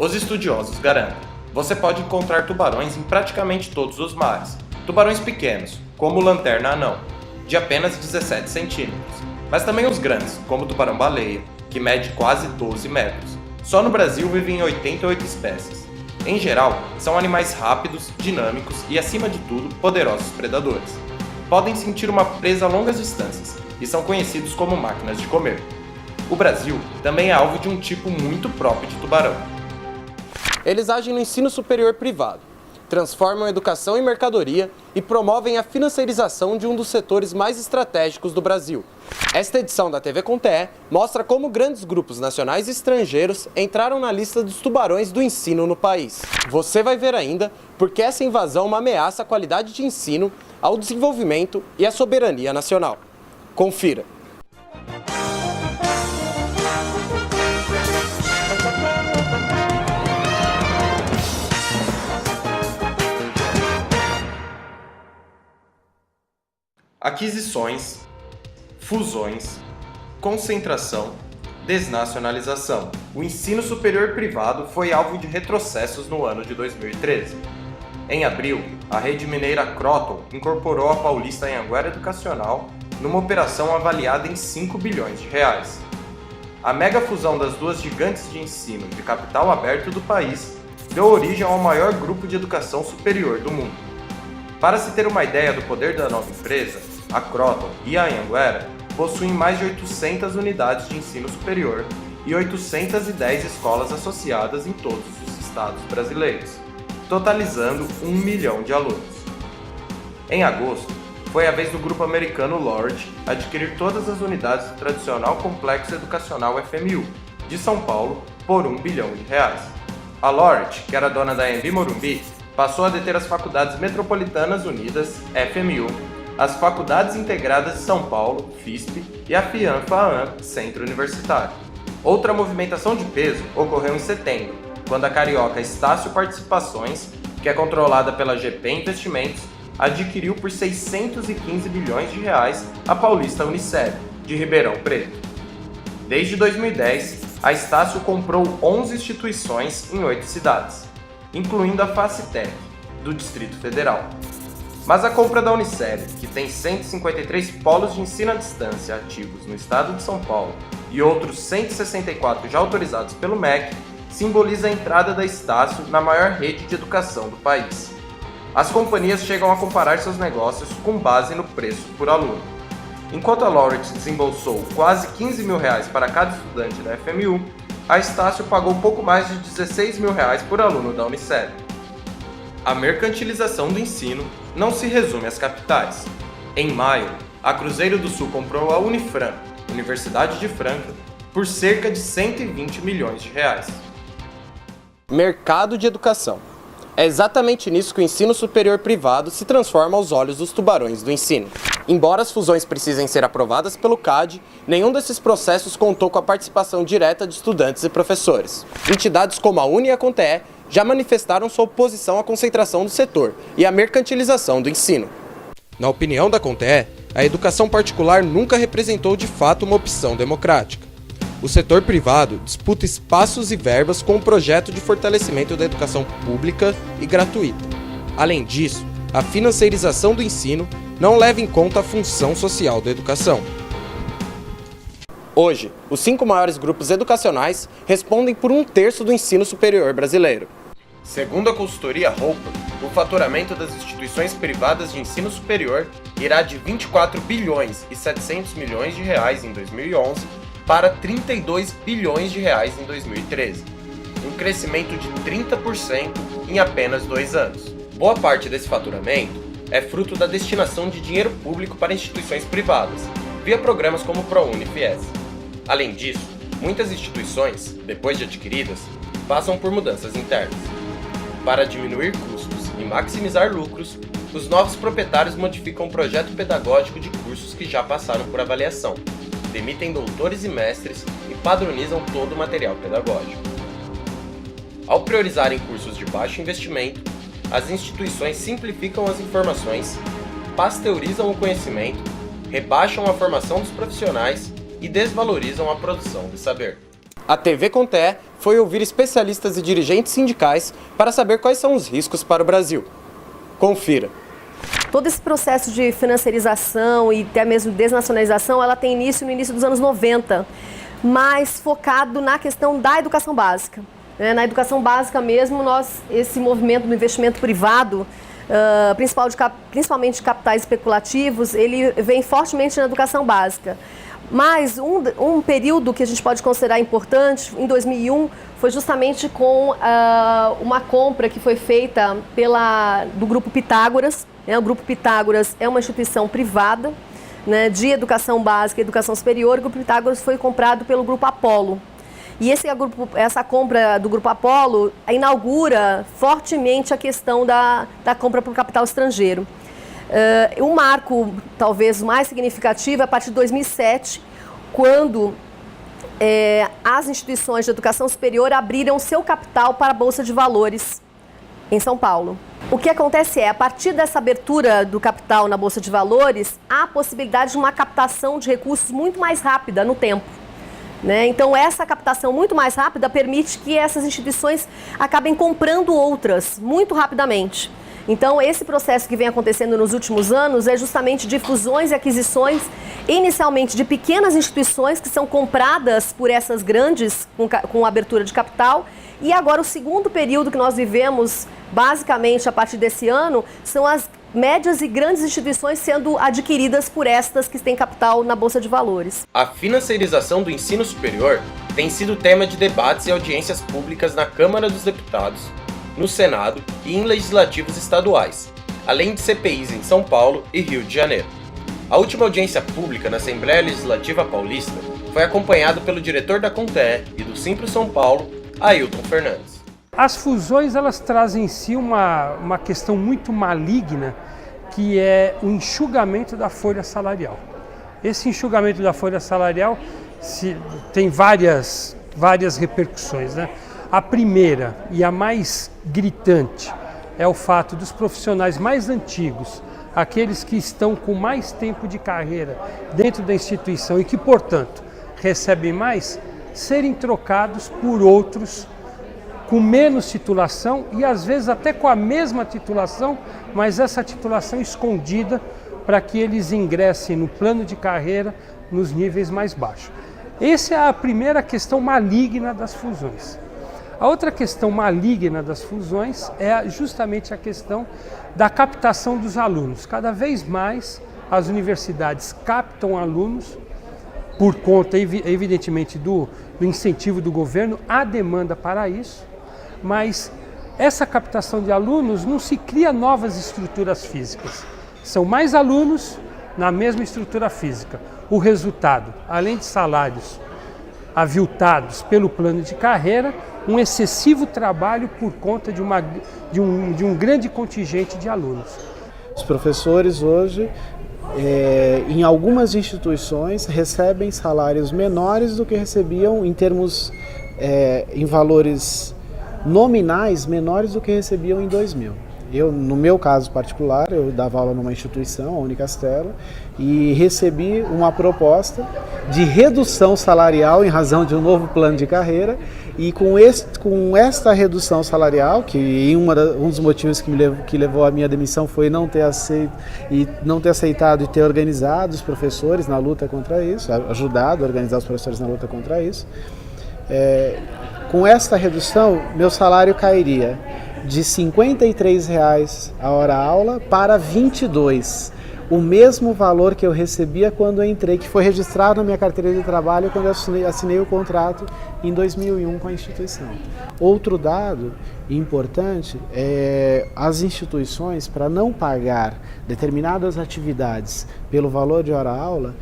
Os estudiosos garantem: você pode encontrar tubarões em praticamente todos os mares. Tubarões pequenos, como o lanterna-anão, de apenas 17 centímetros, mas também os grandes, como o tubarão-baleia, que mede quase 12 metros. Só no Brasil vivem 88 espécies. Em geral, são animais rápidos, dinâmicos e, acima de tudo, poderosos predadores. Podem sentir uma presa a longas distâncias e são conhecidos como máquinas de comer. O Brasil também é alvo de um tipo muito próprio de tubarão. Eles agem no ensino superior privado, transformam a educação em mercadoria e promovem a financiarização de um dos setores mais estratégicos do Brasil. Esta edição da TV com TE mostra como grandes grupos nacionais e estrangeiros entraram na lista dos tubarões do ensino no país. Você vai ver ainda porque essa invasão é uma ameaça à qualidade de ensino, ao desenvolvimento e à soberania nacional. Confira! Aquisições, fusões, concentração, desnacionalização. O ensino superior privado foi alvo de retrocessos no ano de 2013. Em abril, a rede mineira Croton incorporou a Paulista Anhanguera Educacional numa operação avaliada em 5 bilhões de reais. A mega fusão das duas gigantes de ensino de capital aberto do país deu origem ao maior grupo de educação superior do mundo. Para se ter uma ideia do poder da nova empresa, a Croton e a Anhanguera possuem mais de 800 unidades de ensino superior e 810 escolas associadas em todos os estados brasileiros, totalizando 1 milhão de alunos. Em agosto, foi a vez do grupo americano Laureate adquirir todas as unidades do tradicional Complexo Educacional FMU, de São Paulo, por 1 bilhão de reais. A Laureate, que era dona da Anhembi Morumbi, passou a deter as Faculdades Metropolitanas Unidas, FMU, as Faculdades Integradas de São Paulo, FISP, e a FIAM-FAAM, Centro Universitário. Outra movimentação de peso ocorreu em setembro, quando a carioca Estácio Participações, que é controlada pela GP Investimentos, adquiriu por 615 bilhões de reais a paulista Uniceb, de Ribeirão Preto. Desde 2010, a Estácio comprou 11 instituições em 8 cidades, incluindo a Facitec, do Distrito Federal. Mas a compra da Uniceb, que tem 153 polos de ensino à distância ativos no estado de São Paulo e outros 164 já autorizados pelo MEC, simboliza a entrada da Estácio na maior rede de educação do país. As companhias chegam a comparar seus negócios com base no preço por aluno. Enquanto a Laureate desembolsou quase 15 mil reais para cada estudante da FMU, a Estácio pagou pouco mais de 16 mil reais por aluno da Uniceb. A mercantilização do ensino não se resume às capitais. Em maio, a Cruzeiro do Sul comprou a Unifran, Universidade de Franca, por cerca de 120 milhões de reais. Mercado de educação. É exatamente nisso que o ensino superior privado se transforma aos olhos dos tubarões do ensino. Embora as fusões precisem ser aprovadas pelo CAD, nenhum desses processos contou com a participação direta de estudantes e professores. Entidades como a UNE e a CONTE já manifestaram sua oposição à concentração do setor e à mercantilização do ensino. Na opinião da CONTE, a educação particular nunca representou de fato uma opção democrática. O setor privado disputa espaços e verbas com o projeto de fortalecimento da educação pública e gratuita. Além disso, a financiarização do ensino não leva em conta a função social da educação. Hoje, os 5 maiores grupos educacionais respondem por 1/3 do ensino superior brasileiro. Segundo a consultoria Roper, o faturamento das instituições privadas de ensino superior irá de 24 bilhões e 700 milhões de reais em 2011 para 32 bilhões de reais em 2013, um crescimento de 30% em apenas 2 anos. Boa parte desse faturamento é fruto da destinação de dinheiro público para instituições privadas, via programas como o ProUni e FIES. Além disso, muitas instituições, depois de adquiridas, passam por mudanças internas. Para diminuir custos e maximizar lucros, os novos proprietários modificam o projeto pedagógico de cursos que já passaram por avaliação, demitem doutores e mestres e padronizam todo o material pedagógico. Ao priorizarem cursos de baixo investimento, as instituições simplificam as informações, pasteurizam o conhecimento, rebaixam a formação dos profissionais e desvalorizam a produção de saber. A TV com TE foi ouvir especialistas e dirigentes sindicais para saber quais são os riscos para o Brasil. Confira. Todo esse processo de financiarização e até mesmo desnacionalização, ela tem início no início dos anos 90, mas focado na questão da educação básica. Na educação básica mesmo, esse movimento do investimento privado, principalmente de capitais especulativos, ele vem fortemente na educação básica. Mas um período que a gente pode considerar importante, em 2001, foi justamente com uma compra que foi feita do Grupo Pitágoras. O Grupo Pitágoras é uma instituição privada, né, de educação básica e educação superior. O Grupo Pitágoras foi comprado pelo Grupo Apollo. E essa compra do Grupo Apollo inaugura fortemente a questão da compra por capital estrangeiro. Um marco, talvez, mais significativo é a partir de 2007, quando as instituições de educação superior abriram seu capital para a Bolsa de Valores em São Paulo. O que acontece a partir dessa abertura do capital na Bolsa de Valores, há a possibilidade de uma captação de recursos muito mais rápida no tempo. Então, essa captação muito mais rápida permite que essas instituições acabem comprando outras muito rapidamente. Então, esse processo que vem acontecendo nos últimos anos é justamente de fusões e aquisições, inicialmente de pequenas instituições que são compradas por essas grandes com abertura de capital. E agora o segundo período que nós vivemos, basicamente a partir desse ano, são as médias e grandes instituições sendo adquiridas por estas que têm capital na Bolsa de Valores. A financiarização do ensino superior tem sido tema de debates e audiências públicas na Câmara dos Deputados, no Senado e em legislativos estaduais, além de CPIs em São Paulo e Rio de Janeiro. A última audiência pública na Assembleia Legislativa Paulista foi acompanhada pelo diretor da CONTE e do Simpro São Paulo, Ailton Fernandes. As fusões, elas trazem em si uma questão muito maligna, que é o enxugamento da folha salarial. Esse enxugamento da folha salarial tem várias repercussões, né? A primeira e a mais gritante é o fato dos profissionais mais antigos, aqueles que estão com mais tempo de carreira dentro da instituição e que, portanto, recebem mais, serem trocados por outros com menos titulação e às vezes até com a mesma titulação, mas essa titulação escondida para que eles ingressem no plano de carreira nos níveis mais baixos. Essa é a primeira questão maligna das fusões. A outra questão maligna das fusões é justamente a questão da captação dos alunos. Cada vez mais as universidades captam alunos por conta, evidentemente, do incentivo do governo, há demanda para isso, mas essa captação de alunos não se cria novas estruturas físicas. São mais alunos na mesma estrutura física. O resultado, além de salários aviltados pelo plano de carreira, um excessivo trabalho por conta de um grande contingente de alunos. Os professores hoje, em algumas instituições, recebem salários menores do que recebiam em valores nominais menores do que recebiam em 2000. No meu caso particular, eu dava aula numa instituição, a Unicastelo, e recebi uma proposta de redução salarial em razão de um novo plano de carreira, e com esta redução salarial, que um dos motivos que levou à minha demissão foi não ter aceitado e ter organizado os professores na luta contra isso, ajudado a organizar os professores na luta contra isso. Com esta redução, meu salário cairia de R$ 53,00 a hora-aula para R$ 22,00, o mesmo valor que eu recebia quando eu entrei, que foi registrado na minha carteira de trabalho quando eu assinei o contrato em 2001 com a instituição. Outro dado importante é as instituições, para não pagar determinadas atividades pelo valor de hora-aula,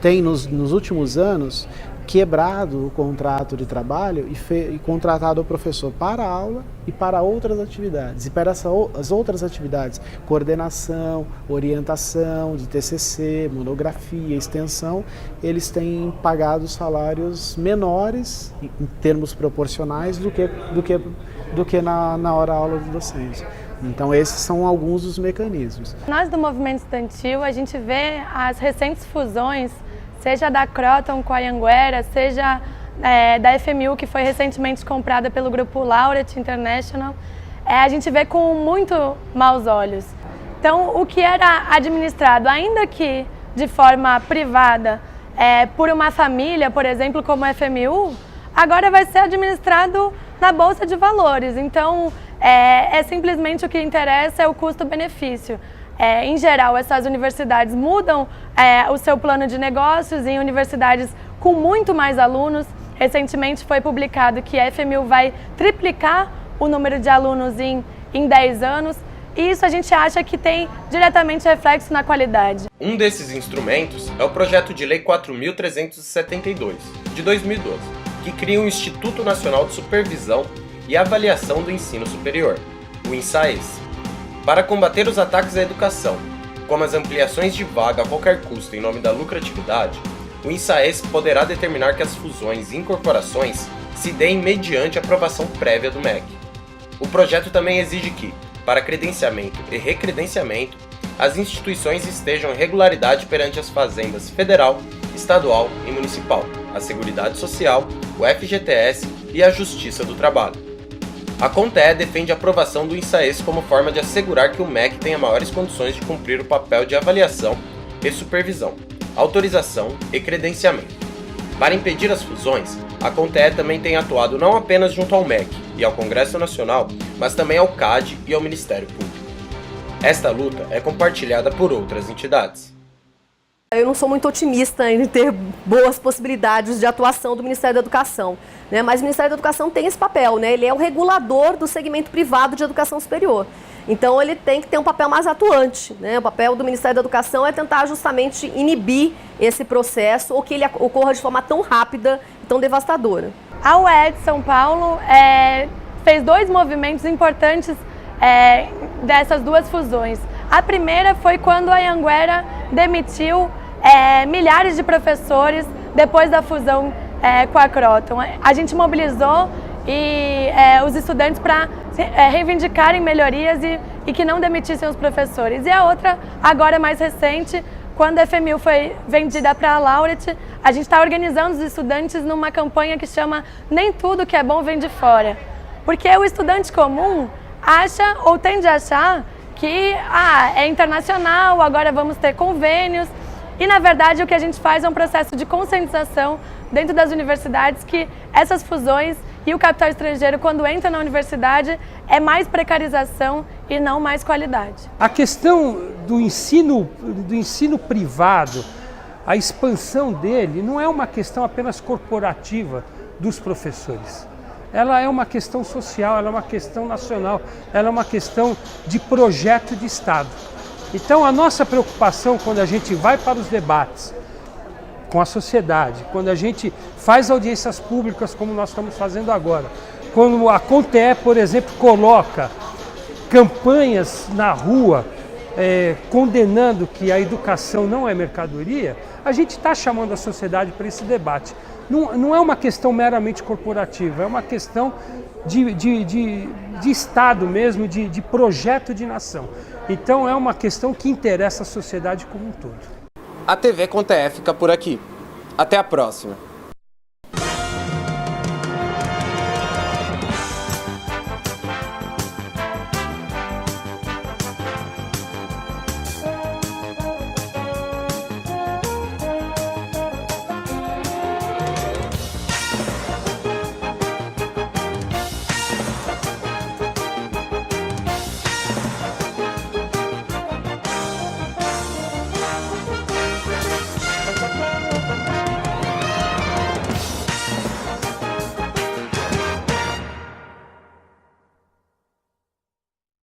tem nos últimos anos quebrado o contrato de trabalho e contratado o professor para a aula e para outras atividades. E para as outras atividades, coordenação, orientação de TCC, monografia, extensão, eles têm pagado salários menores, em termos proporcionais, do que na hora-aula de docência. Então, esses são alguns dos mecanismos. Nós do movimento estudantil, a gente vê as recentes fusões seja da Kroton com a Anhanguera, seja da FMU, que foi recentemente comprada pelo grupo Laureate International, a gente vê com muito maus olhos. Então, o que era administrado, ainda que de forma privada, por uma família, por exemplo, como a FMU, agora vai ser administrado na Bolsa de Valores. Então, simplesmente o que interessa é o custo-benefício. Em geral, essas universidades mudam o seu plano de negócios em universidades com muito mais alunos. Recentemente foi publicado que a FMU vai triplicar o número de alunos em 10 anos. E isso a gente acha que tem diretamente reflexo na qualidade. Um desses instrumentos é o Projeto de Lei 4.372, de 2012, que cria o Instituto Nacional de Supervisão e Avaliação do Ensino Superior, o INSAES. Para combater os ataques à educação, como as ampliações de vaga a qualquer custo em nome da lucratividade, o INSAES poderá determinar que as fusões e incorporações se deem mediante aprovação prévia do MEC. O projeto também exige que, para credenciamento e recredenciamento, as instituições estejam em regularidade perante as fazendas federal, estadual e municipal, a Seguridade Social, o FGTS e a Justiça do Trabalho. A CONTEA defende a aprovação do INSAES como forma de assegurar que o MEC tenha maiores condições de cumprir o papel de avaliação e supervisão, autorização e credenciamento. Para impedir as fusões, a CONTEA também tem atuado não apenas junto ao MEC e ao Congresso Nacional, mas também ao CAD e ao Ministério Público. Esta luta é compartilhada por outras entidades. Eu não sou muito otimista em ter boas possibilidades de atuação do Ministério da Educação, né? Mas o Ministério da Educação tem esse papel, né? Ele é o regulador do segmento privado de educação superior. Então ele tem que ter um papel mais atuante, né? O papel do Ministério da Educação é tentar justamente inibir esse processo ou que ele ocorra de forma tão rápida e tão devastadora. A UEE de São Paulo fez 2 movimentos importantes dessas 2 fusões. A primeira foi quando a Anhanguera demitiu milhares de professores depois da fusão com a Kroton. A gente mobilizou os estudantes para reivindicarem melhorias e que não demitissem os professores. E a outra, agora mais recente, quando a FMU foi vendida para a Laureate, a gente está organizando os estudantes numa campanha que chama Nem Tudo Que É Bom Vem de Fora. Porque o estudante comum acha ou tende a achar que é internacional, agora vamos ter convênios. E, na verdade, o que a gente faz é um processo de conscientização dentro das universidades que essas fusões e o capital estrangeiro, quando entra na universidade, é mais precarização e não mais qualidade. A questão do ensino privado, a expansão dele, não é uma questão apenas corporativa dos professores. Ela é uma questão social, ela é uma questão nacional, ela é uma questão de projeto de Estado. Então, a nossa preocupação quando a gente vai para os debates com a sociedade, quando a gente faz audiências públicas como nós estamos fazendo agora, quando a CONTEA, por exemplo, coloca campanhas na rua condenando que a educação não é mercadoria, a gente está chamando a sociedade para esse debate. Não é uma questão meramente corporativa, é uma questão de Estado mesmo, de projeto de nação. Então é uma questão que interessa a sociedade como um todo. A TV CONTEA fica por aqui. Até a próxima!